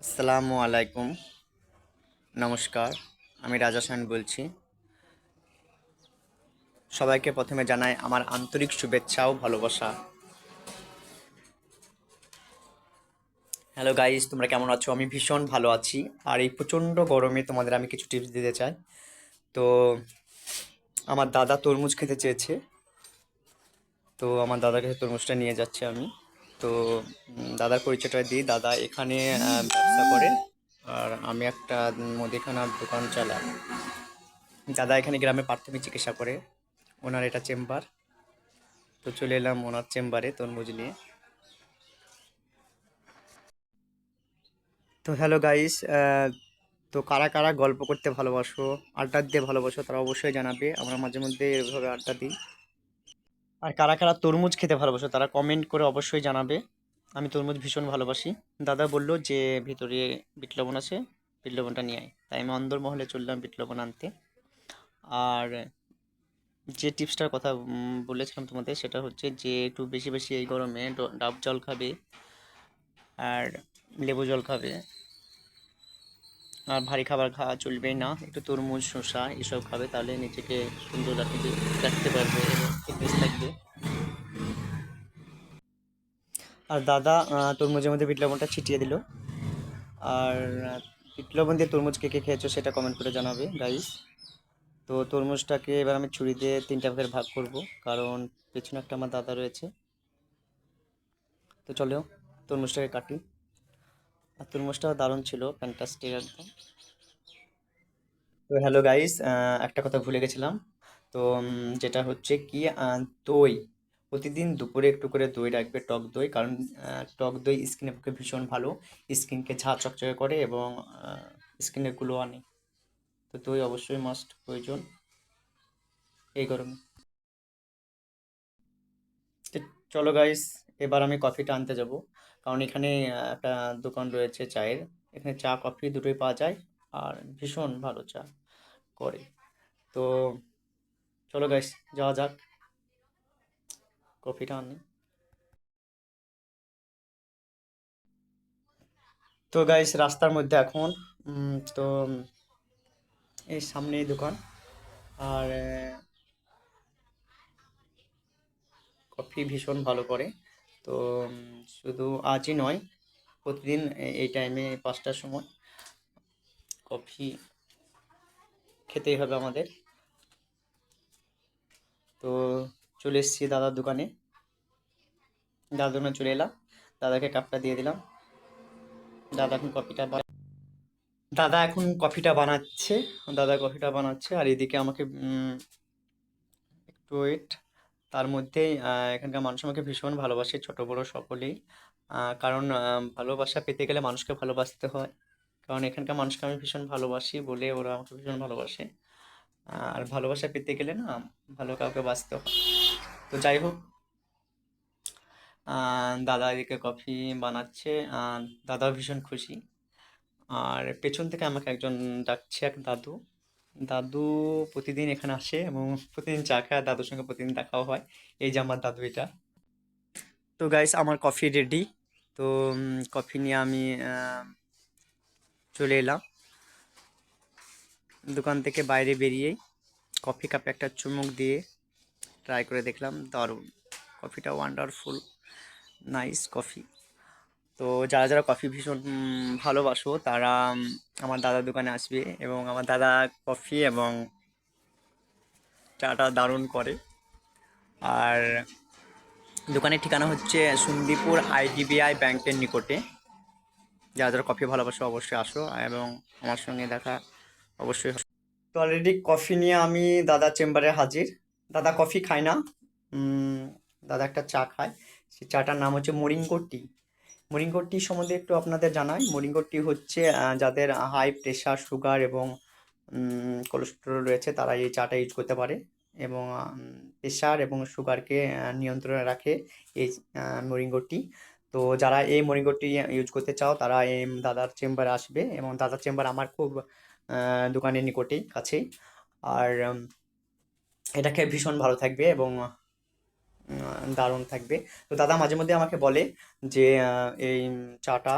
আসসালামু আলাইকুম, নমস্কার। আমি রাজা সেন বলছি। সবাইকে প্রথমে জানাই আমার আন্তরিক শুভেচ্ছা ও ভালোবাসা। হ্যালো গাইস, তোমরা কেমন আছো? আমি ভীষণ ভালো আছি। আর এই প্রচণ্ড গরমে তোমাদের আমি কিছু টিপস দিতে চাই। তো আমার দাদা তরমুজ খেতে চেয়েছে, তো আমার দাদার কাছে তরমুজটা নিয়ে যাচ্ছে আমি। তো দাদার পরিচয়টা দিই। দাদা এখানে ব্যবসা করে, আর আমি একটা মুদিখানার দোকান চালাই। দাদা এখানে গ্রামে প্রাথমিক চিকিৎসা করে, ওনার এটা চেম্বার। তো চলে এলাম ওনার চেম্বারে তরমুজ নিয়ে। তো হ্যালো গাইস, তো কারা কারা গল্প করতে ভালোবাসো, আড্ডা দিতে ভালোবাসো, তারা অবশ্যই জানাবে। আমরা মাঝে মধ্যে এভাবে আড্ডা দিই। আর কারা কারা তরমুজ খেতে ভালোবাসো তারা কমেন্ট করে অবশ্যই জানাবে। আমি তরমুজ ভীষণ ভালোবাসি। দাদা বললো যে ভিতরে বিট লবণ আছে, বিট লবণটা নিয়ে আয়, তাই আমি অন্দরমহলে চললাম বিট লবণ আনতে। আর যে টিপসটার কথা বলেছিলাম তোমাদের, সেটা হচ্ছে যে একটু বেশি বেশি এই গরমে ডাব জল খাবে, আর লেবু জল খাবে। আর ভারী খাবার খাওয়া চলবেই না, একটু তরমুজ শসা এসব খাবে, তাহলে নিজেকে সুন্দর রাখতে পারবে এবং ফিটনেস থাকবে। আর দাদা তরমুজের মধ্যে বিট লবণটা ছিটিয়ে দিল। আর বিট লবণ দিয়ে তরমুজ কে কে খেয়েছো সেটা কমেন্ট করে জানাবে গাইস। তো তরমুজটাকে এবার আমি ছুরি দিয়ে তিনটা ভাগের ভাগ করব, কারণ পেছনে একটা আমার দাদা রয়েছে। তো চলো তরমুজটাকে কাটি। আর তরমুজটা দারুণ ছিল, ফ্যান্টাস্টিক একদম। তো হ্যালো গাইস, একটা কথা ভুলে গেছিলাম। তো যেটা হচ্ছে কি, দই প্রতিদিন দুপুরে একটু করে দই রাখবে, টক দই। কারণ টক দই স্কিনের পক্ষে ভীষণ ভালো, স্কিনকে ঝাঁ চকচকে করে এবং স্কিনের গ্লো আনে। তো দই অবশ্যই মাস্ট প্রয়োজন এই গরমে। তো চলো গাইস, এবার আমি কফিটা আনতে যাব। কারণ এখানে একটা দোকান রয়েছে চায়ের, এখানে চা কফি দুটোই পাওয়া যায়, আর ভীষণ ভালো চা করে। তো চলো গাইস, যাওয়া যাক, কফিটা আনি। তো গাইস রাস্তার মধ্যে এখন, তো এই সামনেই দোকান। আর কফি ভীষণ ভালো করে। তো শুধু আজই নয়, প্রতিদিন এই টাইমে 5টার সময় কফি খেতেই হবে আমাদের। তো চলে এসেছি দাদার দোকানে, দাদার দোকানে চলে এলাম, দাদাকে কাপটা দিয়ে দিলাম। দাদা এখন কফিটা দাদা এখন কফিটা বানাচ্ছে। দাদা কফিটা বানাচ্ছে, আর এদিকে আমাকে একটু ওয়েট। তার মধ্যেই এখানকার মানুষ আমাকে ভীষণ ভালোবাসে, ছোট বড় সকলেই। কারণ ভালোবাসা পেতে গেলে মানুষকে ভালোবাসতে হয়। কারণ এখানকার মানুষকে আমি ভীষণ ভালোবাসি বলে ওরা আমাকে ভীষণ ভালোবাসে। আর ভালোবাসা পেতে গেলে না, ভালো কাউকে বাসতে হয়। তো যাই হোক, দাদা এদিকে কফি বানাচ্ছে, দাদাও ভীষণ খুশি। আর পেছন থেকে আমাকে একজন ডাকছে, এক দাদু। দাদু প্রতিদিন এখানে আসে এবং প্রতিদিন চা খায়, দাদুর সঙ্গে প্রতিদিন দেখাও হয়। এই যে আমার দাদু এটা। তো গাইস আমার কফি রেডি। তো কফি নিয়ে আমি চলে এলাম দোকান থেকে। বাইরে বেরিয়েই কফি কাপে একটা চুমুক দিয়ে ট্রাই করে দেখলাম, দারুণ কফিটা, ওয়ান্ডারফুল, নাইস কফি। তো যারা যারা কফি ভীষণ ভালোবাসো তারা আমার দাদার দোকানে আসবে, এবং আমার দাদা কফি এবং চাটা দারুণ করে। আর দোকানের ঠিকানা হচ্ছে সন্দীপুর IDBI ব্যাংকের নিকটে। যারা যারা কফি ভালোবাসো অবশ্যই আসো, এবং আমার সঙ্গে দেখা অবশ্যই হবে। তো অলরেডি কফি নিয়ে আমি দাদার চেম্বারে হাজির। দাদা কফি খায় না, উম, দাদা একটা চা খায়। সেই চাটার নাম হচ্ছে মরিঙ্গো টি। মরিঙ্গো টি সম্বন্ধে একটু আপনাদের জানাই। মরিঙ্গো টি হচ্ছে যাদের হাই প্রেশার, সুগার এবং কোলেস্টেরল রয়েছে, তারা এই চাটা ইউজ করতে পারে। এবং প্রেশার এবং সুগারকে নিয়ন্ত্রণে রাখে এই মরিঙ্গো টি। তো যারা এই মরিঙ্গো টি ইউজ করতে চাও তারা এই দাদার চেম্বারে আসবে, এবং দাদার চেম্বার আমার খুব দোকানের নিকটেই, কাছেই। আর এটা খেয়ে ভীষণ ভালো থাকবে এবং দারুণ থাকবে। তো দাদা মাঝে মধ্যে আমাকে বলে যে এই চাটা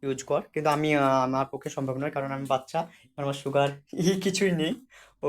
ইউজ কর, কিন্তু আমি আমার পক্ষে সম্ভব নয়, কারণ আমি বাচ্চা, আমার সুগার কিছুই নেই। ও